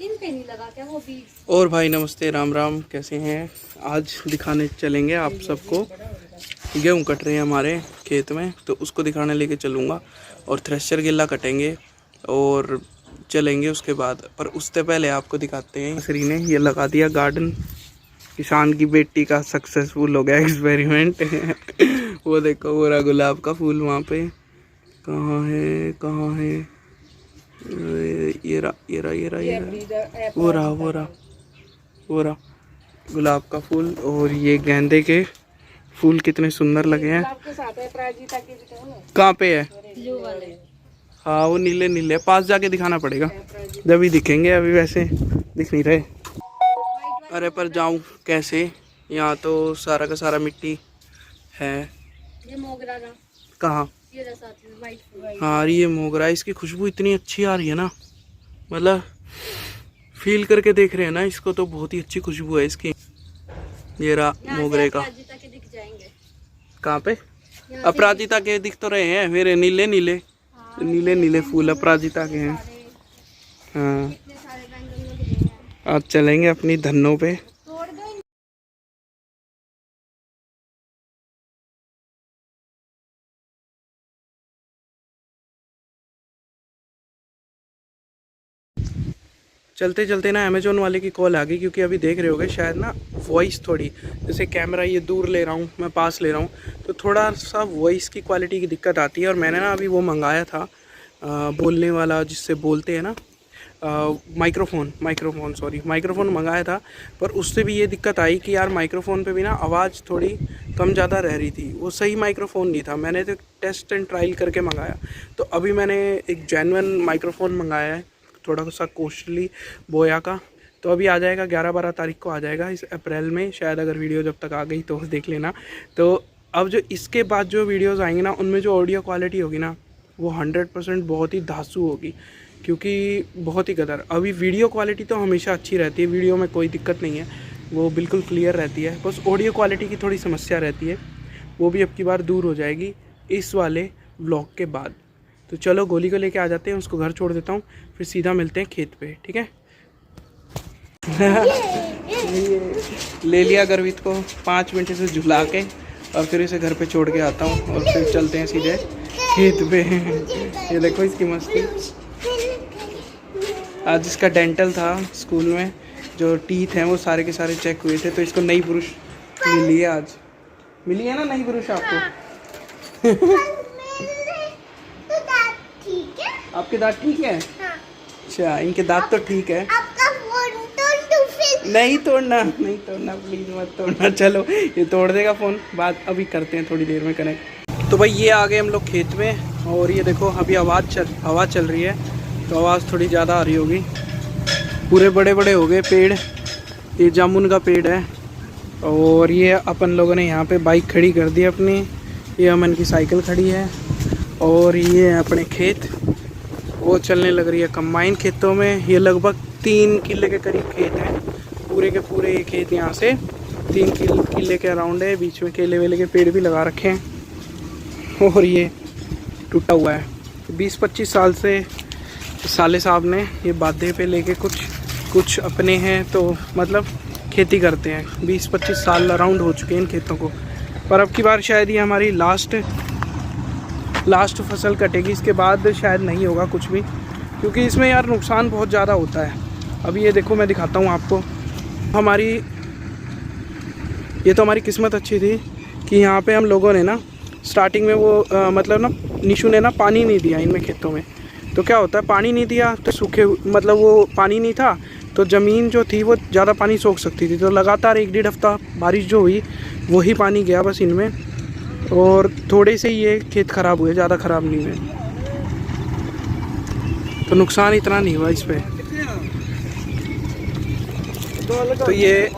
इन पे नहीं लगा क्या वो भी। और भाई नमस्ते, राम राम, कैसे हैं? आज दिखाने चलेंगे आप सबको। गेहूँ कट रहे हैं हमारे खेत में, तो उसको दिखाने लेके चलूँगा। और थ्रेशर गिल्ला कटेंगे और चलेंगे उसके बाद। पर उससे पहले आपको दिखाते हैं, श्री ने ये लगा दिया गार्डन। किसान की बेटी का सक्सेसफुल हो गया एक्सपेरिमेंट। वो देखो, वो रहा गुलाब का फूल वहाँ पे। कहाँ है, कहाँ है? ये रहा, ये रहा, ये रहा, ये रहा। वो रहा, वो रहा, वो रहा गुलाब का फूल। और ये गेंदे के फूल कितने सुंदर लगे हैं। कहाँ पे है? हाँ, वो नीले नीले, पास जाके दिखाना पड़ेगा, जब ही दिखेंगे, अभी वैसे दिख नहीं रहे। अरे पर जाऊं कैसे? यहाँ तो सारा का सारा मिट्टी है। ये मोगरा ना, कहाँ? ये रहा साथ में वाइट फूल। हाँ, ये मोगरा, इसकी खुशबू इतनी अच्छी आ रही है ना, मतलब फील करके देख रहे हैं ना इसको, तो बहुत ही अच्छी खुशबू है इसकी। ये रहा मोगरे का। अपराजिता के दिख जाएंगे। कहाँ पे? अपराजिता के दिख तो रहे हैं, फिर नीले नीले, नीले नीले फूल अपराजिता के हैं। हाँ, अब चलेंगे अपनी धन्नों पे। चलते चलते ना अमेजोन वाले की कॉल आ गई, क्योंकि अभी देख रहे होगे शायद ना वॉइस थोड़ी, जैसे कैमरा ये दूर ले रहा हूँ, मैं पास ले रहा हूँ, तो थोड़ा सा वॉइस की क्वालिटी की दिक्कत आती है। और मैंने ना अभी वो मंगाया था बोलने वाला, जिससे बोलते हैं ना, माइक्रोफोन मंगाया था। पर उससे भी ये दिक्कत आई कि यार माइक्रोफोन पे भी ना आवाज़ थोड़ी कम ज़्यादा रह रही थी। वो सही माइक्रोफोन नहीं था। मैंने तो टेस्ट एंड ट्रायल करके मंगाया, तो अभी मैंने एक जेन्युइन माइक्रोफोन मंगाया है, थोड़ा सा कॉस्टली, बोया का। तो अभी आ जाएगा, 11-12 तारीख को आ जाएगा, इस अप्रैल में शायद, अगर वीडियो जब तक आ गई तो देख लेना। तो अब जो इसके बाद जो वीडियोज़ आएंगे ना, उनमें जो ऑडियो क्वालिटी होगी ना, वो 100% बहुत ही धांसू होगी, क्योंकि बहुत ही कदर। अभी वीडियो क्वालिटी तो हमेशा अच्छी रहती है, वीडियो में कोई दिक्कत नहीं है, वो बिल्कुल क्लियर रहती है। बस ऑडियो क्वालिटी की थोड़ी समस्या रहती है, वो भी अब की बार दूर हो जाएगी इस वाले व्लॉग के बाद। तो चलो गोली को लेके आ जाते हैं, उसको घर छोड़ देता हूँ, फिर सीधा मिलते हैं खेत पे, ठीक है? ले लिया गर्वित को 5 मिनट से झुला के, और फिर इसे घर पे छोड़ के आता हूँ, और फिर चलते हैं सीधे खेत पे। ये देखो इसकी मस्ती। आज इसका डेंटल था स्कूल में, जो टीथ हैं वो सारे के सारे चेक हुए थे, तो इसको नई ब्रुश मिली है आज। मिली है ना नई ब्रुश आपको? आपके दांत ठीक है? हाँ। अच्छा, इनके दांत तो ठीक है। आपका फोन नहीं तोड़ना, नहीं तोड़ना, प्लीज मत तोड़ना। चलो, ये तोड़ देगा फ़ोन, बात अभी करते हैं थोड़ी देर में कनेक्ट। तो भाई ये आ गए हम लोग खेत में, और ये देखो अभी हवा चल रही है, तो आवाज़ थोड़ी ज़्यादा आ रही होगी। पूरे बड़े बड़े हो गए पेड़, ये जामुन का पेड़ है। और ये अपन लोगों ने यहाँ पे बाइक खड़ी कर दी अपनी, ये अमन की साइकिल खड़ी है, और ये अपने खेत, वो चलने लग रही है कंबाइन खेतों में। ये लगभग 3 किले के करीब खेत हैं, पूरे के पूरे ये खेत यहाँ से 3 किले के अराउंड है। बीच में केले वेले के पेड़ भी लगा रखे हैं, और ये टूटा हुआ है। 20-25 साल से साले साहब ने ये बाधे पे लेके कुछ अपने हैं, तो मतलब खेती करते हैं। 20-25 साल अराउंड हो चुके हैं इन खेतों को। पर अब की बार शायद ये हमारी लास्ट फसल कटेगी, इसके बाद शायद नहीं होगा कुछ भी, क्योंकि इसमें यार नुकसान बहुत ज़्यादा होता है। अभी ये देखो, मैं दिखाता हूँ आपको। ये तो हमारी किस्मत अच्छी थी कि यहाँ पे हम लोगों ने ना स्टार्टिंग में वो मतलब ना निशु ने ना पानी नहीं दिया इनमें खेतों में। तो क्या होता है, पानी नहीं दिया तो सूखे, मतलब वो पानी नहीं था, तो ज़मीन जो थी वो ज़्यादा पानी सोख सकती थी। तो लगातार 1-1.5 हफ्ता बारिश जो हुई, वही पानी गया बस इनमें, और थोड़े से ये खेत ख़राब हुए, ज़्यादा ख़राब नहीं हुए, तो नुकसान इतना नहीं हुआ इस पर। तो ये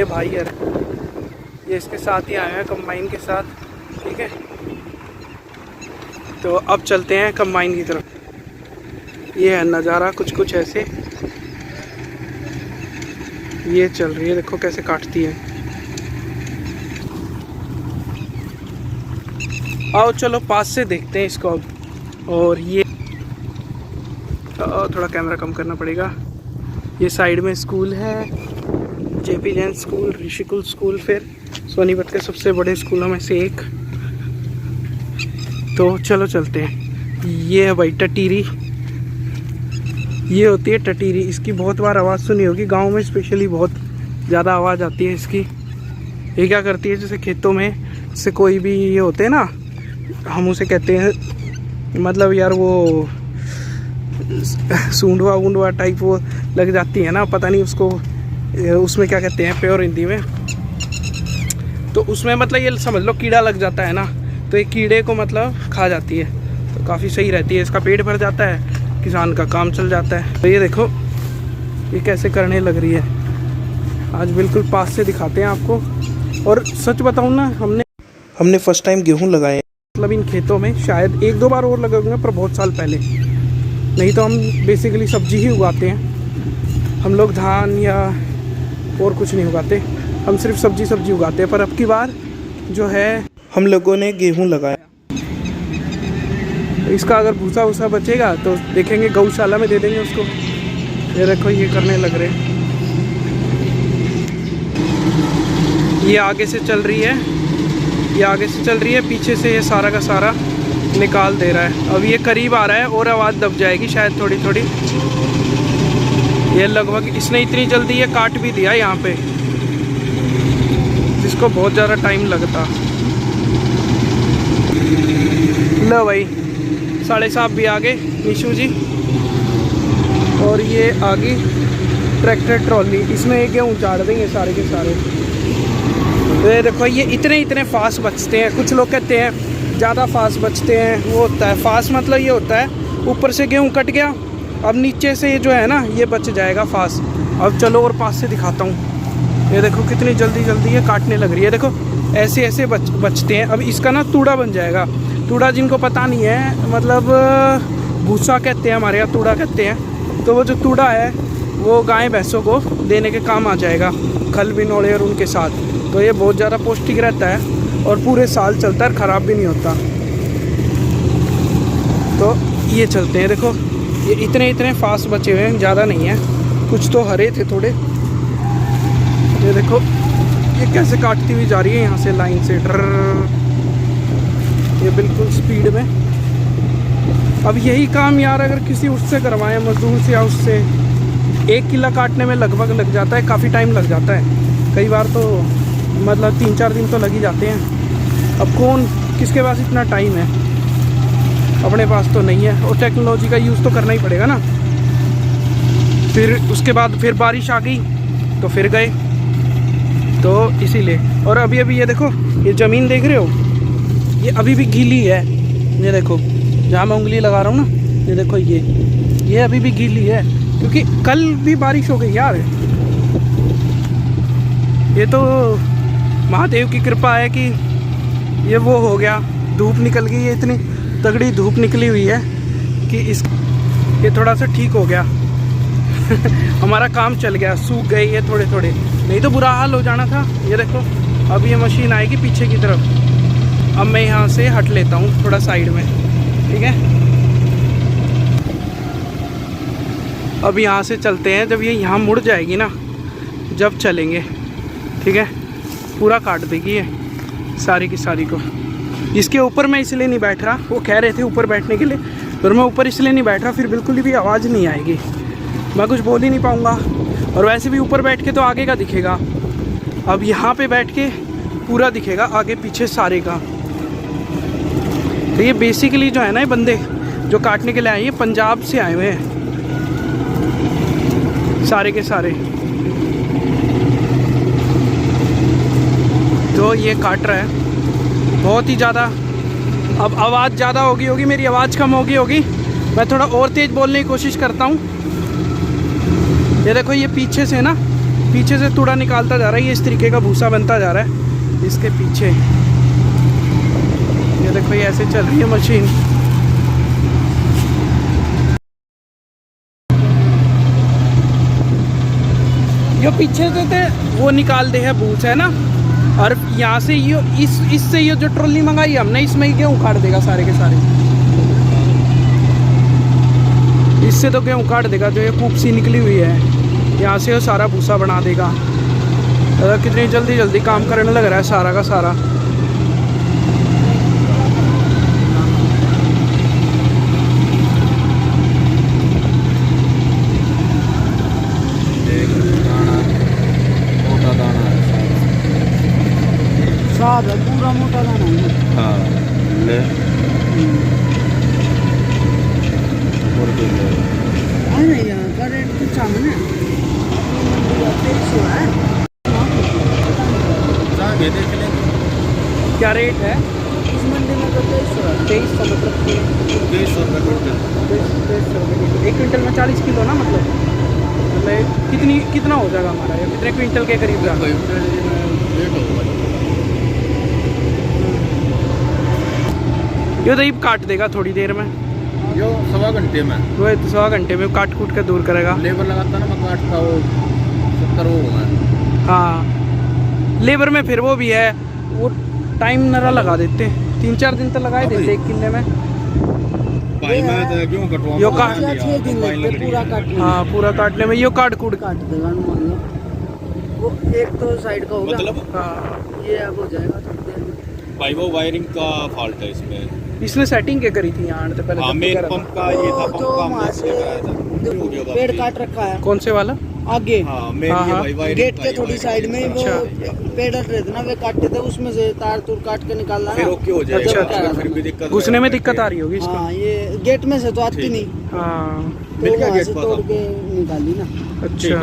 भाई है, ये इसके साथ ही आए हैं कंबाइन के साथ, ठीक है? तो अब चलते हैं कंबाइन की तरफ। ये है नज़ारा कुछ ऐसे, ये चल रही है, देखो कैसे काटती है। आओ चलो पास से देखते हैं इसको अब। और ये थोड़ा कैमरा कम करना पड़ेगा। ये साइड में स्कूल है, JP Jain school, Rishikul school, फिर सोनीपत के सबसे बड़े स्कूलों में से एक। तो चलो चलते हैं। ये है भाई टटीरी, ये होती है टटीरी। इसकी बहुत बार आवाज़ सुनी होगी, गांव में स्पेशली बहुत ज़्यादा आवाज़ आती है इसकी। ये क्या करती है, जैसे खेतों में से कोई भी ये होते हैं ना, हम उसे कहते हैं मतलब यार वो सूंडवा वूंडवा टाइप वो लग जाती है ना, पता नहीं उसको उसमें क्या कहते हैं प्योर हिंदी में। तो उसमें मतलब ये समझ लो कीड़ा लग जाता है ना, तो ये कीड़े को मतलब खा जाती है, तो काफ़ी सही रहती है। इसका पेट भर जाता है, किसान का काम चल जाता है। तो ये देखो ये कैसे करने लग रही है, आज बिल्कुल पास से दिखाते हैं आपको। और सच बताऊँ ना, हमने फर्स्ट टाइम गेहूँ लगाए, मतलब इन खेतों में शायद 1-2 बार और लगे होंगे, पर बहुत साल पहले। नहीं तो हम बेसिकली सब्जी ही उगाते हैं, हम लोग धान या और कुछ नहीं उगाते, हम सिर्फ सब्जी उगाते हैं। पर अब की बार जो है हम लोगों ने गेहूं लगाया। तो इसका अगर भूसा वूसा बचेगा तो देखेंगे, गौशाला में दे देंगे उसको। ये देखो ये करने लग रहे हैं। ये आगे से चल रही है, ये आगे से चल रही है, पीछे से ये सारा का सारा निकाल दे रहा है। अब ये करीब आ रहा है और आवाज़ दब जाएगी शायद थोड़ी थोड़ी। ये लगभग इसने इतनी जल्दी ये काट भी दिया यहाँ पे, जिसको बहुत ज़्यादा टाइम लगता। लो भाई साढ़े साहब भी आगे, निशु जी, और ये आगे ट्रैक्टर ट्रॉली, इसमें एक गेहूँ चाड़ देंगे सारे के सारे। ये देखो ये इतने फास्ट बचते हैं। कुछ लोग कहते हैं ज़्यादा फास्ट बचते हैं, वो होता है फास्ट मतलब ये होता है ऊपर से गेहूँ कट गया, अब नीचे से ये जो है ना ये बच जाएगा फास्ट। अब चलो और पास से दिखाता हूँ। ये देखो कितनी जल्दी ये काटने लग रही है। देखो ऐसे बचते हैं। अब इसका ना तूड़ा बन जाएगा। तूड़ा जिनको पता नहीं है, मतलब भूसा कहते हैं, हमारे यहाँ तूड़ा कहते हैं। तो वो जो तूड़ा है वो गाय भैंसों को देने के काम आ जाएगा, खल बिनोड़े और उनके साथ। तो ये बहुत ज़्यादा पौष्टिक रहता है और पूरे साल चलता है, ख़राब भी नहीं होता। तो ये चलते हैं। देखो ये इतने फास्ट बचे हुए हैं, ज़्यादा नहीं है, कुछ तो हरे थे थोड़े। ये देखो ये कैसे काटती हुई जा रही है यहाँ से लाइन से, ये बिल्कुल स्पीड में। अब यही काम यार अगर किसी उससे करवाएं, मजदूर से या उससे, 1 किला काटने में लगभग लग जाता है, काफ़ी टाइम लग जाता है। कई बार तो मतलब 3-4 दिन तो लग ही जाते हैं। अब कौन किसके पास इतना टाइम है, अपने पास तो नहीं है। और टेक्नोलॉजी का यूज़ तो करना ही पड़ेगा ना। फिर उसके बाद फिर बारिश आ गई तो फिर गए, तो इसीलिए। और अभी ये देखो ये ज़मीन देख रहे हो, ये अभी भी गीली है। ये देखो जहाँ मैं उंगली लगा रहा हूँ ना, ये देखो ये अभी भी गीली है, क्योंकि कल भी बारिश हो गई यार। ये तो महादेव की कृपा है कि ये वो हो गया, धूप निकल गई है, इतनी तगड़ी धूप निकली हुई है कि ये थोड़ा सा ठीक हो गया। हमारा काम चल गया, सूख गए ये थोड़े, नहीं तो बुरा हाल हो जाना था। ये देखो अब ये मशीन आएगी पीछे की तरफ। अब मैं यहाँ से हट लेता हूँ थोड़ा साइड में, ठीक है। अब यहाँ से चलते हैं, जब ये यहाँ मुड़ जाएगी ना, जब चलेंगे, ठीक है। पूरा काट देगी ये सारी की सारी को। इसके ऊपर मैं इसलिए नहीं बैठ रहा, वो कह रहे थे ऊपर बैठने के लिए, पर मैं ऊपर इसलिए नहीं बैठ रहा, फिर बिल्कुल भी आवाज़ नहीं आएगी, मैं कुछ बोल ही नहीं पाऊँगा। और वैसे भी ऊपर बैठ के तो आगे का दिखेगा, अब यहाँ पे बैठ के पूरा दिखेगा आगे पीछे सारे का। तो ये बेसिकली जो है ना, ये बंदे जो काटने के लिए आए, ये पंजाब से आए हुए हैं सारे के सारे। तो ये काट रहा है बहुत ही ज़्यादा। अब आवाज़ ज़्यादा होगी, मेरी आवाज़ कम होगी। मैं थोड़ा और तेज़ बोलने की कोशिश करता हूँ। ये देखो ये पीछे से ना, पीछे से तूड़ा निकालता जा रहा है, ये इस तरीके का भूसा बनता जा रहा है इसके पीछे। ये देखो ये ऐसे चल रही है मशीन। जो पीछे से थे वो निकाल दे है भूसा, है ना। और यहाँ से ये इससे ये जो ट्रॉली मंगाई हमने, इसमें ही गेहूँ उखाड़ देगा सारे के सारे। इससे तो गेहूँ काट देगा, जो ये कूप सी निकली हुई है यहाँ से वो सारा भूसा बना देगा। कितनी जल्दी जल्दी काम करने लग रहा है सारा का सारा। मोटा दाना है सारा पूरा मोटा दाना है। हाँ ले और कोई ले अरे यार का रेट तो सामने देख ले क्या रेट है इस मंडी में? तो 2300 मतलब 2300 रुपये क्विंटल। 1 क्विंटल में 40 किलो ना, मतलब कितना हो जाएगा हमारा, या कितने क्विंटल के करीब जाएगा? ये तो काट देगा थोड़ी देर में, जो 1.25 घंटे में, वो 1.25 घंटे में काट कूट के दूर करेगा। लेबर लगाता ना मैं काटता वो 70 वो होगा। हाँ लेबर में फिर वो भी है, वो टाइम नरा लगा देते हैं, 3-4 दिन तो लगाए देते 1 किले में। भाई मैं तो क्यों कटवाऊं, यो काट 6 दिन लगते पूरा काटने। हाँ पूरा काटने में यो काट कूट काट देगा। वो एक तो साइड का हो गया, मतलब हाँ ये अब हो जाएगा थोड़ी देर में। भाई वो वायरिंग का फॉल्ट है इसमें। इसने सेटिंग क्या करी थी यहाँ तो पहले? हाँ मेन पंप का ये था, पंप का हमने इसलिए कराया था। पेड़ काट रखा है। कौन से वाला? आगे हाँ मेन हाँ, ये हाँ। भाई वायरिंग गेट का के ये थोड़ी वायरिंग साइड में का। वो पेड़ रहते ना, वे काटते थे, उसमें से तार तूर काट के निकालना फिर ना। ओके हो जाएगा। अच्छा, अच्छा। फिर भी दिक्कत घुसने में दिक्कत आ रही होगी इसको। हाँ ये गेट में से तो आती ठीक। नहीं, हाँ तो मिल गया वहाँ गेट से पास तोड़ आपको? के निकाली ना। अच्छा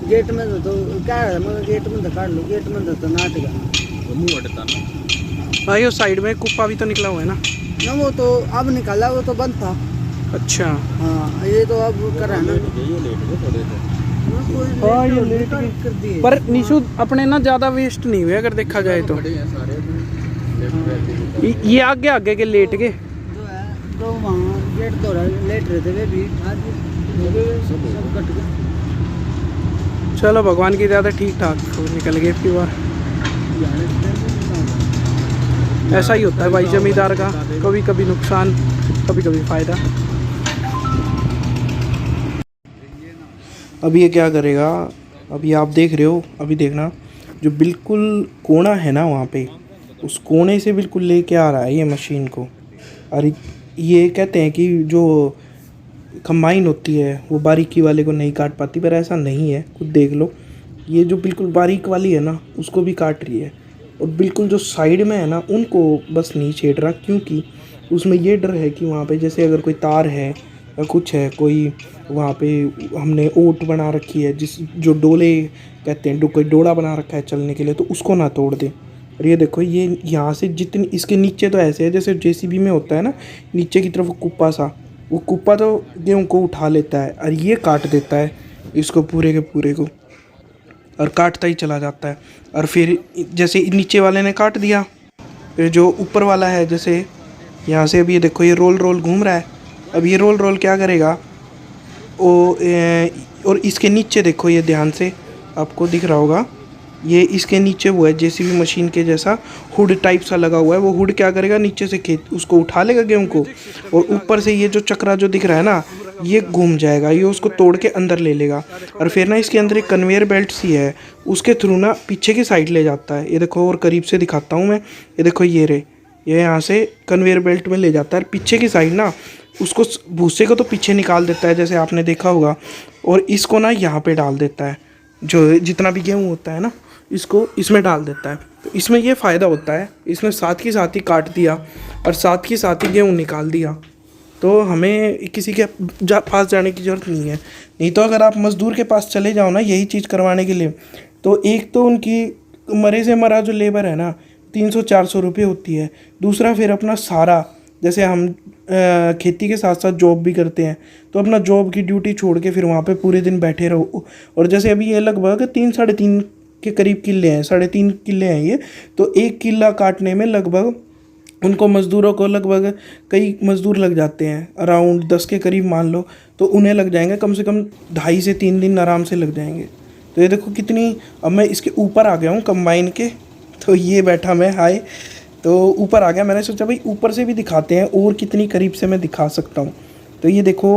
गेट में तो क्या है, मगर गेट में तो काट लो, गेट में तो नाटेगा वो मुंह अटता ना। भाई वो साइड में कुप्पा भी तो निकला हुआ है ना? ना। वो तो अब निकाला, वो तो बंद था। अच्छा हाँ ये तो अब कर रहा है ना। ये लेट गए थोड़े से। हाँ ये लेट कर दिए। पर निशु अपने ना ज़्यादा वेस्ट नहीं हुए अगर देखा जाए तो। बड़े हैं सारे लेफ्ट ये आगे आगे के लेट के जो है तो वहाँ गेट तो लेट रहे थे, वे भी आज हो गए, सब कट गए। चलो भगवान की ज़्यादा ठीक ठाक तो निकल गए की बार। ऐसा ही होता है भाई जमींदार का, कभी कभी नुकसान कभी कभी फ़ायदा। अभी ये क्या करेगा, अभी आप देख रहे हो, अभी देखना जो बिल्कुल कोना है ना वहाँ पे, उस कोने से बिल्कुल लेके आ रहा है ये मशीन को। और ये कहते हैं कि जो कंबाइन होती है वो बारीकी वाले को नहीं काट पाती, पर ऐसा नहीं है, खुद देख लो। ये जो बिल्कुल बारीक वाली है ना उसको भी काट रही है, और बिल्कुल जो साइड में है ना उनको बस नहीं छेड़ रहा, क्योंकि उसमें ये डर है कि वहाँ पे जैसे अगर कोई तार है या कुछ है, कोई वहाँ पे हमने ओट बना रखी है, जिस जो डोले कहते हैं, कोई डोड़ा बना रखा है चलने के लिए, तो उसको ना तोड़ दे। और ये देखो ये यहाँ से जितनी इसके नीचे तो ऐसे है जैसे जेसीबी में होता है ना, नीचे की तरफ कुप्पा सा, वो कुप्पा तो गेहूँ को उठा लेता है और ये काट देता है इसको पूरे के पूरे को, और काटता ही चला जाता है। और फिर जैसे नीचे वाले ने काट दिया, फिर जो ऊपर वाला है जैसे यहाँ से, अभी ये देखो ये रोल रोल घूम रहा है, अब ये रोल रोल क्या करेगा और इसके नीचे देखो, ये ध्यान से आपको दिख रहा होगा, ये इसके नीचे वो है जेसीबी मशीन के जैसा हुड टाइप सा लगा हुआ है। वो हुड क्या करेगा, नीचे से खेत उसको उठा लेगा गेहूं को, और ऊपर से ये जो चक्रा जो दिख रहा है ना ये घूम जाएगा, ये उसको तोड़ के अंदर ले लेगा। और फिर ना इसके अंदर एक कन्वेयर बेल्ट सी है, उसके थ्रू ना पीछे की साइड ले जाता है। ये देखो और करीब से दिखाता हूँ मैं, ये देखो ये यहाँ से कन्वेयर बेल्ट में ले जाता है, पीछे की साइड ना उसको भूसे को तो पीछे निकाल देता है जैसे आपने देखा होगा, और इसको ना यहाँ पे डाल देता है, जो जितना भी गेहूँ होता है ना इसको इसमें डाल देता है। तो इसमें ये फ़ायदा होता है, इसमें साथ ही काट दिया और साथ ही गेहूँ निकाल दिया, तो हमें किसी के पास जाने की ज़रूरत नहीं है। नहीं तो अगर आप मज़दूर के पास चले जाओ ना यही चीज़ करवाने के लिए, तो एक तो उनकी मरे से मरा जो लेबर है ना 300-400 रुपये होती है, दूसरा फिर अपना सारा, जैसे हम खेती के साथ साथ जॉब भी करते हैं, तो अपना जॉब की ड्यूटी छोड़ के फिर वहाँ पे पूरे दिन बैठे रहो। और जैसे अभी ये लगभग 3-3.5 के करीब किले हैं, 3.5 किले हैं ये, तो 1 किला काटने में लगभग उनको मज़दूरों को लगभग कई मज़दूर लग जाते हैं, अराउंड 10 के करीब मान लो, तो उन्हें लग जाएंगे कम से कम 2.5 से 3 दिन आराम से लग जाएंगे। तो ये देखो कितनी, अब मैं इसके ऊपर आ गया हूँ कंबाइन के, तो ये बैठा मैं हाय, तो ऊपर आ गया। मैंने सोचा भाई ऊपर से भी दिखाते हैं और कितनी करीब से मैं दिखा सकता हूँ। तो ये देखो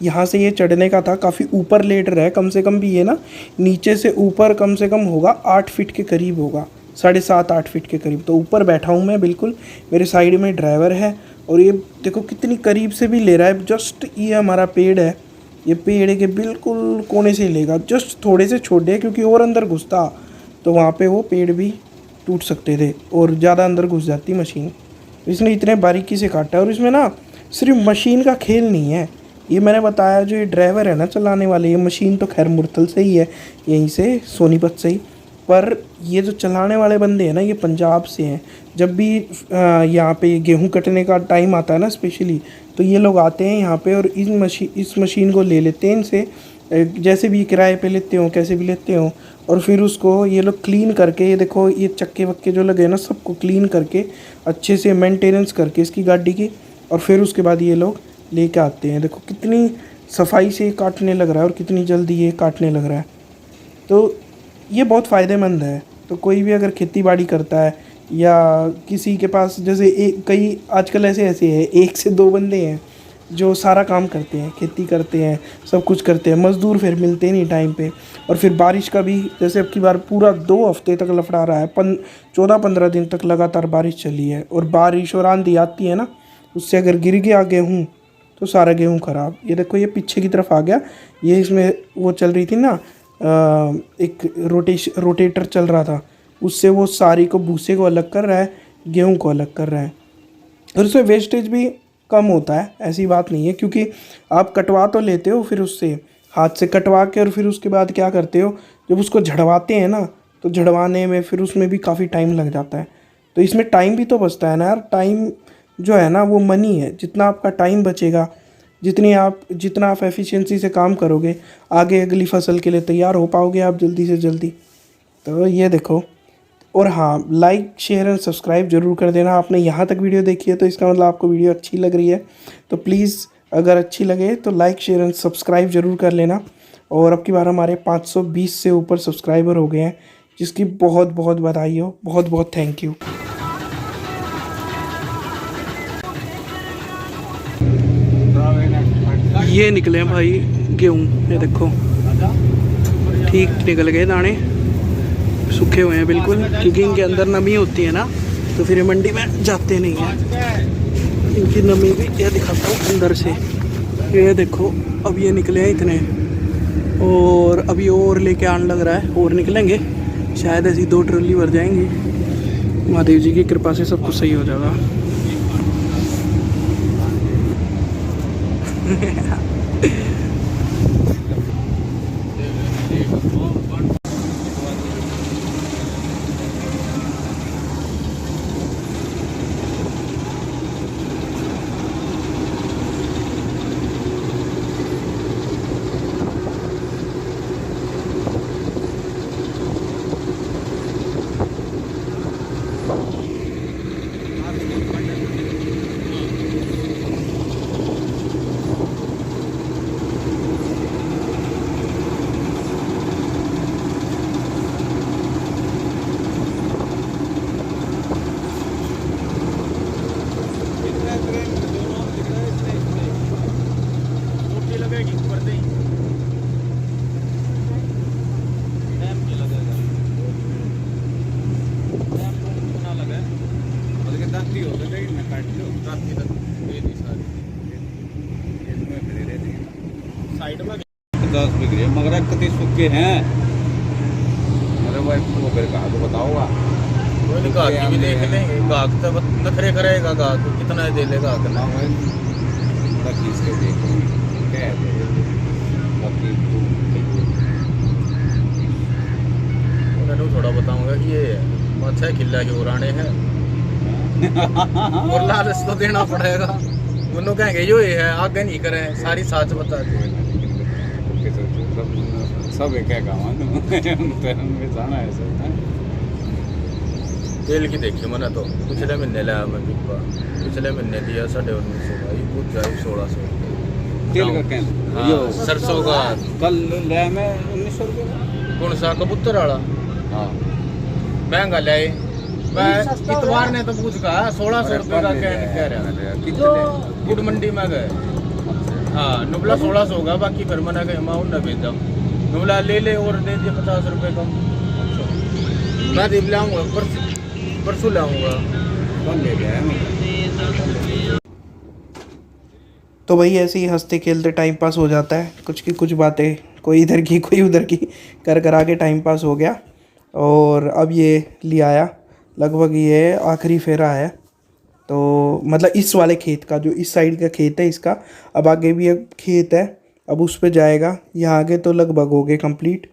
यहाँ से ये चढ़ने का था, काफ़ी ऊपर लेट रहा है। कम से कम भी ये ना नीचे से ऊपर कम से कम होगा 8 फीट के करीब होगा, 7.5-8 फीट के करीब। तो ऊपर बैठा हूँ मैं बिल्कुल, मेरे साइड में ड्राइवर है और ये देखो कितनी करीब से भी ले रहा है। जस्ट ये हमारा पेड़ है, ये पेड़ के बिल्कुल कोने से ही लेगा। जस्ट थोड़े से छोटे हैं क्योंकि और अंदर घुसता तो वहाँ पे वो पेड़ भी टूट सकते थे और ज़्यादा अंदर घुस जाती मशीन। इसने इतने बारीकी से काटा है। और इसमें ना सिर्फ मशीन का खेल नहीं है, ये मैंने बताया जो ये ड्राइवर है ना चलाने वाले, ये मशीन तो खैर मुरथल से ही है, यहीं से सोनीपत से ही, पर ये जो चलाने वाले बंदे हैं ना ये पंजाब से हैं। जब भी यहाँ पे गेहूं कटने का टाइम आता है ना स्पेशली, तो ये लोग आते हैं यहाँ पे और इस मशीन को ले लेते हैं इनसे, जैसे भी किराए पे लेते हो कैसे भी लेते हो। और फिर उसको ये लोग क्लीन करके, ये देखो ये चक्के वक्के जो लगे हैं ना सबको क्लीन करके अच्छे से मेंटेनेंस करके इसकी गाड़ी की, और फिर उसके बाद ये लोग लेके आते हैं। देखो कितनी सफाई से काटने लग रहा है और कितनी जल्दी ये काटने लग रहा है। तो ये बहुत फ़ायदेमंद है। तो कोई भी अगर खेती बाड़ी करता है या किसी के पास, जैसे कई आजकल ऐसे है 1 से 2 बंदे हैं जो सारा काम करते हैं, खेती करते हैं, सब कुछ करते हैं, मज़दूर फिर मिलते नहीं टाइम पे। और फिर बारिश का भी, जैसे अब की बार पूरा 2 हफ्ते तक लफड़ा रहा है, 14-15 दिन तक लगातार बारिश चली है। और बारिश और आंधी आती है ना, उससे अगर गिर गया गेहूँ तो सारा गेहूँ ख़राब। ये देखो ये पीछे की तरफ आ गया, ये इसमें वो चल रही थी ना एक रोटेटर चल रहा था, उससे वो सारी को भूसे को अलग कर रहा है, गेहूं को अलग कर रहा है। और उसमें वेस्टेज भी कम होता है, ऐसी बात नहीं है, क्योंकि आप कटवा तो लेते हो फिर उससे हाथ से कटवा के, और फिर उसके बाद क्या करते हो जब उसको झड़वाते हैं ना, तो झड़वाने में फिर उसमें भी काफ़ी टाइम लग जाता है। तो इसमें टाइम भी तो बचता है ना यार। टाइम जो है ना वो मनी है। जितना आपका टाइम बचेगा, जितना आप एफिशिएंसी से काम करोगे, आगे अगली फसल के लिए तैयार हो पाओगे आप जल्दी से जल्दी। तो ये देखो। और हाँ, लाइक शेयर एंड सब्सक्राइब ज़रूर कर देना। आपने यहाँ तक वीडियो देखी है तो इसका मतलब आपको वीडियो अच्छी लग रही है। तो प्लीज़ अगर अच्छी लगे तो लाइक शेयर एंड सब्सक्राइब ज़रूर कर लेना। और अब की बार हमारे 520 से ऊपर सब्सक्राइबर हो गए हैं, जिसकी बहुत बहुत बधाई हो, बहुत बहुत थैंक यू। ये निकले हैं भाई गेहूँ, ये देखो ठीक निकल गए दाने, सूखे हुए हैं बिल्कुल, क्योंकि इनके अंदर नमी होती है ना, तो फिर मंडी में जाते नहीं हैं। इनकी नमी भी ये दिखाता हूँ अंदर से, ये देखो अब ये निकले हैं इतने, और अभी और लेके आने लग रहा है, और निकलेंगे शायद, ऐसी 2 ट्रॉली भर जाएंगी। महादेव जी की कृपा से सब कुछ सही हो जाएगा। साइड में 10 बिगड़े मगर कति सूखे हैं। अरे भाई वो फिर कहा तो बताओगा, गाहक भी देख लेंगे, गाहक तो नखरे करेगा, गाहक कितना दे लेगा, कितना खींच के देख मैंने थोड़ा बताऊंगा कि ये अच्छा किला के उराने हैं और लालच तो देना पड़ेगा। दोनों कहेंगे यो ये है, आगे नहीं करे, सारी साच बता दे। सब एक है जाना है सब। तेल की देखी मैंने तो पिछले महीने लाया मैं डिब्बा, पिछले महीने दिया 1950 भाई, कुछ जाए 1600 तेल का कैन। हाँ, सरसों का कल लाया मैं 1900 रुपये। कौन सा? कबूतर वाला। हाँ महंगा लाए मैं इतवार ने तो पूछ कहा 1600 रुपये का कह रहा जो गुड़ मंडी में गए। हाँ नुबला 1600 होगा, बाकी फिर मना गए मैं उन्हें भेज जाऊँ। नुबला ले ले और दे दिए 50 रुपये कम। मैं दीप लाऊंगा, परसों लाऊंगा। ले गया तो भाई ऐसे ही हंसते खेलते टाइम पास हो जाता है, कुछ की कुछ बातें कोई इधर की कोई उधर की कर करा के टाइम पास हो गया। और अब ये ले आया, लगभग ये आखिरी फेरा है। तो मतलब इस वाले खेत का, जो इस साइड का खेत है इसका, अब आगे भी एक खेत है, अब उस पे जाएगा। यहाँ आगे तो लगभग हो गए कंप्लीट।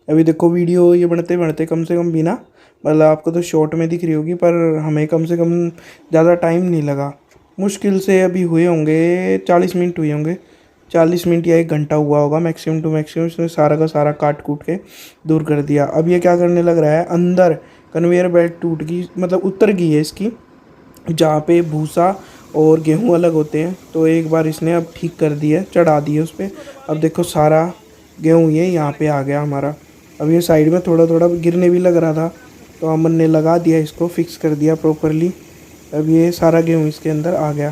अभी देखो वीडियो ये बढ़ते बढ़ते कम से कम भी ना, मतलब आपको तो शॉर्ट में दिख रही होगी, पर हमें कम से कम ज़्यादा टाइम नहीं लगा। मुश्किल से अभी हुए होंगे 40 मिनट हुए होंगे, 40 मिनट या 1 घंटा हुआ होगा मैक्सिमम टू मैक्सिमम। इसने सारा का सारा काट कूट के दूर कर दिया। अब ये क्या करने लग रहा है, अंदर कन्वेयर बेल्ट टूट गई, मतलब उतर गई है इसकी, जहाँ पे भूसा और गेहूँ अलग होते हैं। तो एक बार इसने अब ठीक कर दिया, चढ़ा दिया उस पर। अब देखो सारा गेहूँ ये यहाँ पे आ गया हमारा। अब ये साइड में थोड़ा थोड़ा गिरने भी लग रहा था, तो अमन ने लगा दिया, इसको फिक्स कर दिया प्रॉपरली। अब ये सारा गेहूँ इसके अंदर आ गया।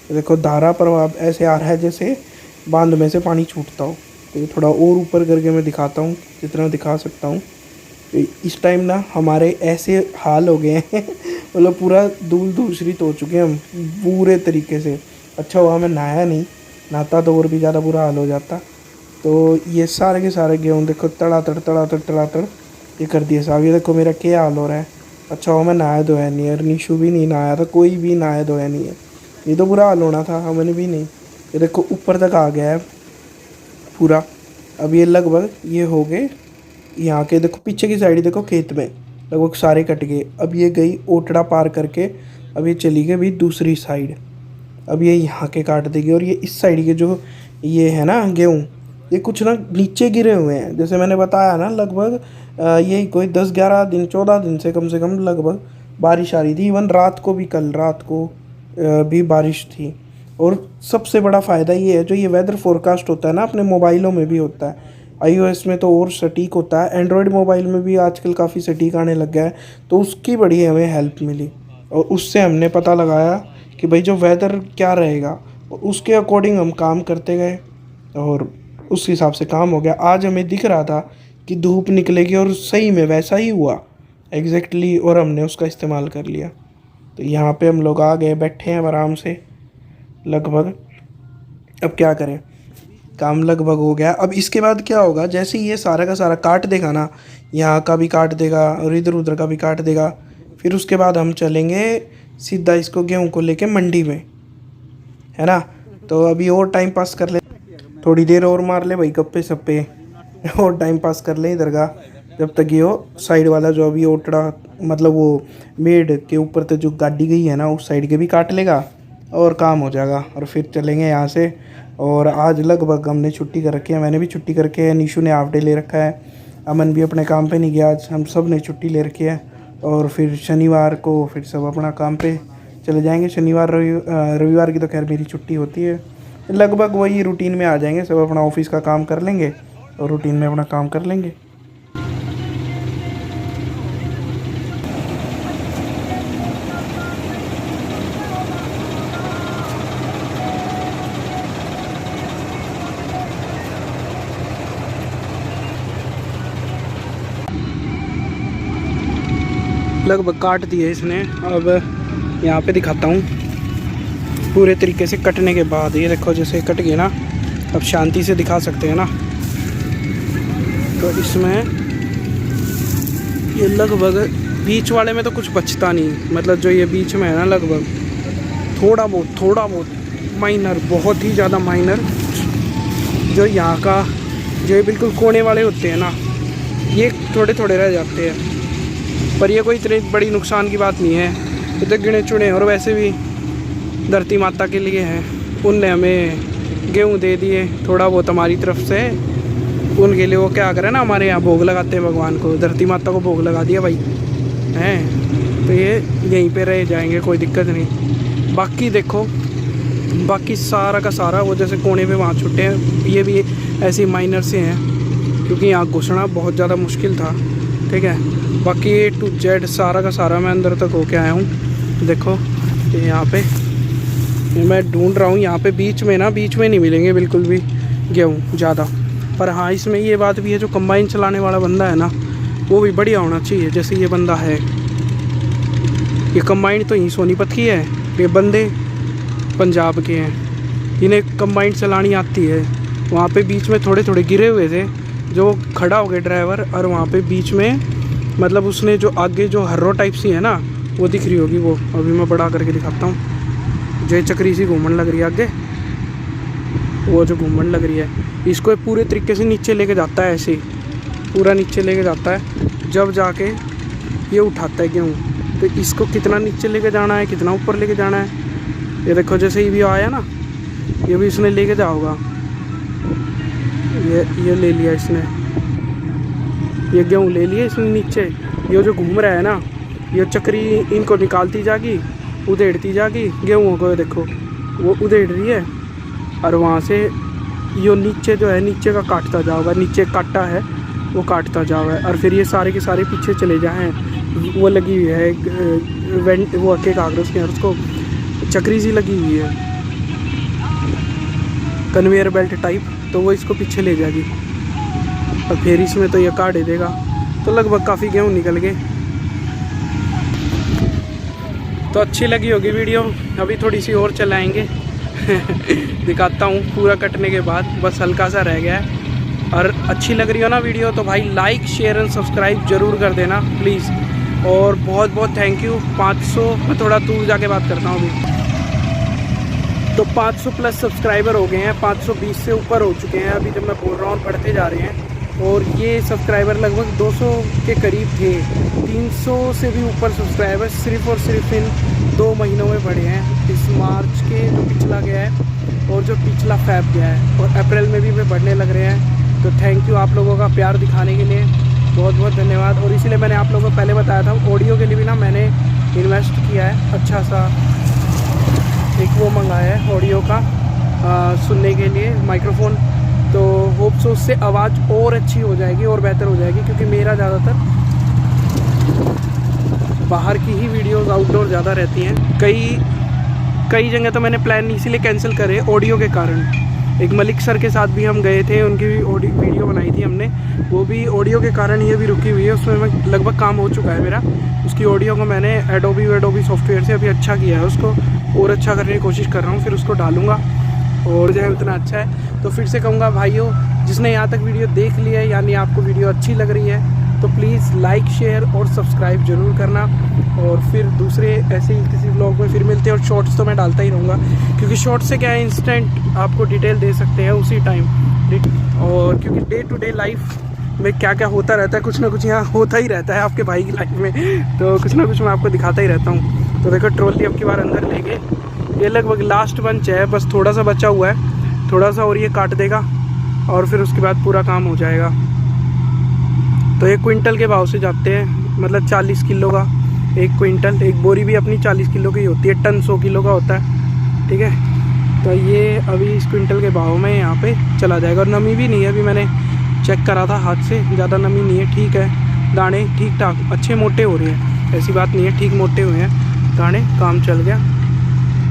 तो देखो धारा प्रभाव ऐसे आ रहा है जैसे बांध में से पानी छूटता हो। तो ये थोड़ा और ऊपर करके मैं दिखाता हूँ जितना दिखा सकता हूँ। तो इस टाइम ना हमारे ऐसे हाल हो गए हैं मतलब पूरा दूसरित हो चुके हैं हम पूरे तरीके से। अच्छा हुआ मैं नहाया नहीं, नहाता तो और भी ज़्यादा बुरा हाल हो जाता। तो ये सारे के सारे गेहूँ देखो तड़ातड़ ये कर दिए साहब। ये देखो मेरा क्या हाल हो रहा है। अच्छा हुआ मैं नहाया धोया नहीं है, निशु भी नहीं नहाया था, कोई भी नहाया धोया नहीं है। ये तो बुरा हाल होना था, हमने भी नहीं। ये देखो ऊपर तक आ गया है पूरा। अब ये लगभग ये हो गए यहाँ के, देखो पीछे की साइड देखो खेत में लगभग सारे कट गए। अब ये गई ओटड़ा पार करके, अब ये चली गई भी दूसरी साइड। अब ये यहाँ के काट देगी। और ये इस साइड के जो ये है ना गेहूँ, ये कुछ ना नीचे गिरे हुए हैं, जैसे मैंने बताया ना। लगभग यही कोई 10-11 दिन 14 दिन से कम लगभग बारिश आ रही थी। इवन रात को भी, कल रात को भी बारिश थी। और सबसे बड़ा फ़ायदा ये है, जो ये वेदर फोरकास्ट होता है ना, अपने मोबाइलों में भी होता है। iOS में तो और सटीक होता है, एंड्रॉयड मोबाइल में भी आजकल काफ़ी सटीक आने लग गया है। तो उसकी बड़ी हमें हेल्प मिली और उससे हमने पता लगाया कि भाई जो वेदर क्या रहेगा, उसके अकॉर्डिंग हम काम करते गए और उस हिसाब से काम हो गया। आज हमें दिख रहा था कि धूप निकलेगी और सही में वैसा ही हुआ एग्जैक्टली, और हमने उसका इस्तेमाल कर लिया। तो यहाँ पे हम लोग आ गए, बैठे हैं आराम से लगभग। अब क्या करें, काम लगभग हो गया। अब इसके बाद क्या होगा, जैसे ये सारा का सारा काट देगा ना, यहाँ का भी काट देगा और इधर उधर का भी काट देगा, फिर उसके बाद हम चलेंगे सीधा इसको गेहूँ को लेके मंडी में, है ना। तो अभी और टाइम पास कर ले, थोड़ी देर और मार ले भाई गप्पे सप्पे और टाइम पास कर ले इधर का, जब तक ये हो साइड वाला जो अभी ओटड़ा मतलब वो मेड के ऊपर तो जो गाड़ी गई है ना, उस साइड के भी काट लेगा और काम हो जाएगा। और फिर चलेंगे यहाँ से। और आज लगभग हमने छुट्टी कर रखी है, मैंने भी छुट्टी कर रखी है, निशु ने हाफ डे ले रखा है, अमन भी अपने काम पे नहीं गया आज, हम सब ने छुट्टी ले रखी है। और फिर शनिवार को फिर सब अपना काम पे चले जाएंगे। शनिवार रविवार की तो खैर मेरी छुट्टी होती है। लगभग वही रूटीन में आ जाएंगे, सब अपना ऑफिस का काम कर लेंगे और रूटीन में अपना काम कर लेंगे। लगभग काट दिए इसने। अब यहाँ पे दिखाता हूँ पूरे तरीके से कटने के बाद। ये देखो जैसे कट गए ना, अब शांति से दिखा सकते हैं ना। तो इसमें ये लगभग बीच वाले में तो कुछ बचता नहीं, मतलब जो ये बीच में है ना, लगभग थोड़ा बहुत माइनर, बहुत ही ज़्यादा माइनर, जो यहाँ का जो ये बिल्कुल कोने वाले होते हैं ना, ये थोड़े थोड़े रह जाते हैं। पर ये कोई इतनी बड़ी नुकसान की बात नहीं है, ये तो गिने चुने। और वैसे भी धरती माता के लिए हैं, उनने हमें गेहूँ दे दिए थोड़ा बहुत हमारी तरफ से, उनके लिए वो क्या करें ना, हमारे यहाँ भोग लगाते हैं भगवान को, धरती माता को भोग लगा दिया भाई हैं। तो ये यहीं पे रह जाएंगे, कोई दिक्कत नहीं। बाकी देखो, बाकी सारा का सारा वो जैसे कोने पे वहाँ छुट्टे हैं, ये भी ऐसे माइनर से हैं, क्योंकि यहाँ घुसना बहुत ज़्यादा मुश्किल था। ठीक है। बाकी A to Z सारा का सारा मैं अंदर तक होके आया हूँ। देखो ये यहाँ पे मैं ढूंढ रहा हूँ, यहाँ पे बीच में नहीं मिलेंगे बिल्कुल भी गेहूँ ज़्यादा। पर हाँ इसमें ये बात भी है, जो कंबाइन चलाने वाला बंदा है ना वो भी बढ़िया होना चाहिए। जैसे ये बंदा है, ये कंबाइन तो यहीं सोनीपत की है, ये बंदे पंजाब के हैं, इन्हें कंबाइन चलानी आती है। वहाँ पे बीच में थोड़े थोड़े गिरे हुए थे, जो खड़ा हो गया ड्राइवर, और वहाँ पे बीच में मतलब उसने जो आगे जो हर्रो टाइप सी है ना वो दिख रही होगी, वो अभी मैं बड़ा करके दिखाता हूँ। जो चक्री सी घूमने लग रही है आगे, वो जो घूमने लग रही है, इसको पूरे तरीके से नीचे लेके जाता है, ऐसे पूरा नीचे लेके जाता है, जब जाके ये उठाता है गेहूँ। तो इसको कितना नीचे लेके जाना है, कितना ऊपर लेके जाना है, ये देखो। जैसे ये भी आया ना, ये भी इसने लेके जाओगा, ये ले लिया इसने, ये गेहूँ ले लिया इसने नीचे। ये जो घूम रहा है ना, ये चक्री इनको निकालती जागी, उधेड़ती जागी गेहूँ को, देखो वो उधेड़ रही है, और वहाँ से ये नीचे जो है नीचे का काटता जाओगा, नीचे काटा है वो काटता जाओगा, और फिर ये सारे के सारे पीछे चले जाएँ। वो लगी हुई है वेंट, वो अके कागज़ के, उसको चक्री सी लगी हुई है कन्वेयर बेल्ट टाइप, तो वो इसको पीछे ले जाएगी, और फिर इसमें तो ये काट देगा। तो लगभग काफ़ी गेहूँ निकल गए। तो अच्छी लगी होगी वीडियो, अभी थोड़ी सी और चलाएंगे दिखाता हूँ पूरा कटने के बाद, बस हल्का सा रह गया है। और अच्छी लग रही हो ना वीडियो तो भाई लाइक शेयर एंड सब्सक्राइब ज़रूर कर देना प्लीज़। और बहुत बहुत थैंक यू। 500 मैं थोड़ा दूर जाके बात करता हूँ अभी। तो 500 प्लस सब्सक्राइबर हो गए हैं, 520 से ऊपर हो चुके हैं अभी जब मैं बोल रहा हूँ, बढ़ते जा रहे हैं। और ये सब्सक्राइबर लगभग 200 के करीब थे, 300 से भी ऊपर सब्सक्राइबर सिर्फ़ और सिर्फ इन 2 महीनों में बढ़े हैं। इस मार्च के जो पिछला गया है और जो पिछला फैब गया है, और अप्रैल में भी वे बढ़ने लग रहे हैं। तो थैंक यू आप लोगों का प्यार दिखाने के लिए, बहुत बहुत धन्यवाद। और इसीलिए मैंने आप लोगों को पहले बताया था, ऑडियो के लिए भी ना मैंने इन्वेस्ट किया है, अच्छा सा एक वो मंगाया है ऑडियो का सुनने के लिए माइक्रोफोन। तो होप सो उससे आवाज़ और अच्छी हो जाएगी और बेहतर हो जाएगी, क्योंकि मेरा ज़्यादातर बाहर की ही वीडियोस आउटडोर ज़्यादा रहती हैं। कई जगह तो मैंने प्लान इसीलिए कैंसिल करे ऑडियो के कारण। एक मलिक सर के साथ भी हम गए थे, उनकी भी वीडियो बनाई थी हमने, वो भी ऑडियो के कारण ही अभी रुकी हुई है। उसमें मैं लगभग काम हो चुका है मेरा, उसकी ऑडियो को मैंने एडोबी सॉफ्टवेयर से अभी अच्छा किया है, उसको और अच्छा करने की कोशिश कर रहा हूँ, फिर उसको डालूँगा। और जो है उतना अच्छा है। तो फिर से कहूँगा भाइयों, जिसने यहाँ तक वीडियो देख लिया है, यानी आपको वीडियो अच्छी लग रही है, तो प्लीज़ लाइक शेयर और सब्सक्राइब ज़रूर करना। और फिर दूसरे ऐसे ही किसी व्लॉग में फिर मिलते हैं। और शॉर्ट्स तो मैं डालता ही रहूँगा, क्योंकि शॉर्ट्स से क्या है, इंस्टेंट आपको डिटेल दे सकते हैं उसी टाइम। और क्योंकि डे टू डे लाइफ में क्या क्या होता रहता है, कुछ ना कुछ यहाँ होता ही रहता है आपके भाई की लाइफ में, तो कुछ ना कुछ मैं आपको दिखाता ही रहता हूँ। तो देखो ट्रॉली अब की बार अंदर ले गए, ये लगभग लास्ट बंच है, बस थोड़ा सा बचा हुआ है, थोड़ा सा और ये काट देगा और फिर उसके बाद पूरा काम हो जाएगा। तो 1 क्विंटल के भाव से जाते हैं, मतलब 40 किलो का 1 क्विंटल। एक बोरी भी अपनी 40 किलो की होती है, टन 100 किलो का होता है, ठीक है। तो ये अभी इस क्विंटल के भाव में यहाँ पे चला जाएगा। और नमी भी नहीं है, अभी मैंने चेक करा था हाथ से, ज़्यादा नमी नहीं है, ठीक है। दाने ठीक ठाक अच्छे मोटे हो रहे हैं, ऐसी बात नहीं है, ठीक मोटे हुए हैं दाने, काम चल गया।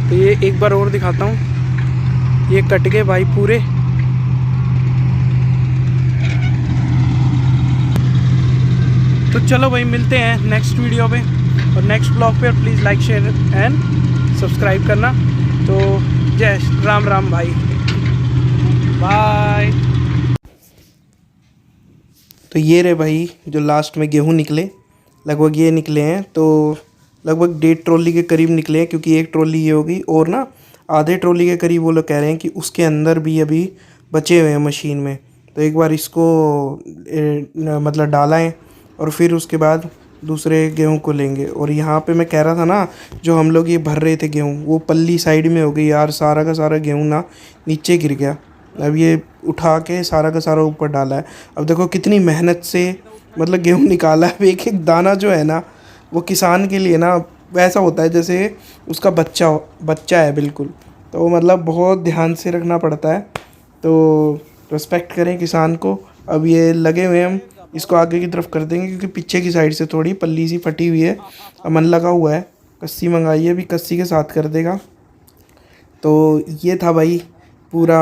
तो ये एक बार और दिखाता हूँ, ये कट गए भाई पूरे। तो चलो भाई मिलते हैं नेक्स्ट वीडियो पे और नेक्स्ट ब्लॉग पे। Please like share and subscribe करना। तो जय राम राम भाई, बाय। तो ये रहे भाई जो लास्ट में गेहूँ निकले, लगभग ये निकले हैं, तो लगभग 1.5 ट्रॉली के करीब निकले हैं, क्योंकि 1 ट्रॉली ये होगी और ना आधे ट्रॉली के करीब वो लोग कह रहे हैं कि उसके अंदर भी अभी बचे हुए हैं मशीन में। तो एक बार इसको मतलब डालें और फिर उसके बाद दूसरे गेहूं को लेंगे। और यहाँ पे मैं कह रहा था ना, जो हम लोग ये भर रहे थे गेहूं, वो पल्ली साइड में हो गई यार, सारा का सारा गेहूं ना नीचे गिर गया। अब ये उठा के सारा का सारा ऊपर डाला है। अब देखो कितनी मेहनत से मतलब गेहूं निकाला है। एक एक दाना जो है ना, वो किसान के लिए ना वैसा होता है जैसे उसका बच्चा है बिल्कुल। तो मतलब बहुत ध्यान से रखना पड़ता है। तो रिस्पेक्ट करें किसान को। अब ये लगे हुए हम इसको आगे की तरफ कर देंगे क्योंकि पीछे की साइड से थोड़ी पल्ली सी फटी हुई है, अमन लगा हुआ है। कस्सी मंगाई है, अभी कस्सी के साथ कर देगा। तो ये था भाई पूरा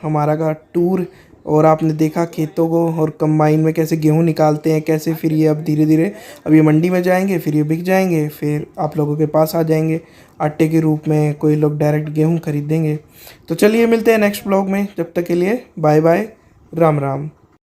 हमारा का टूर, और आपने देखा खेतों को और कंबाइन में कैसे गेहूं निकालते हैं, कैसे फिर ये अब धीरे धीरे अब ये मंडी में जाएंगे, फिर ये बिक जाएंगे, फिर आप लोगों के पास आ जाएंगे आटे के रूप में, कोई लोग डायरेक्ट गेहूं खरीदेंगे। तो चलिए मिलते हैं नेक्स्ट ब्लॉग में, जब तक के लिए बाय बाय, राम राम।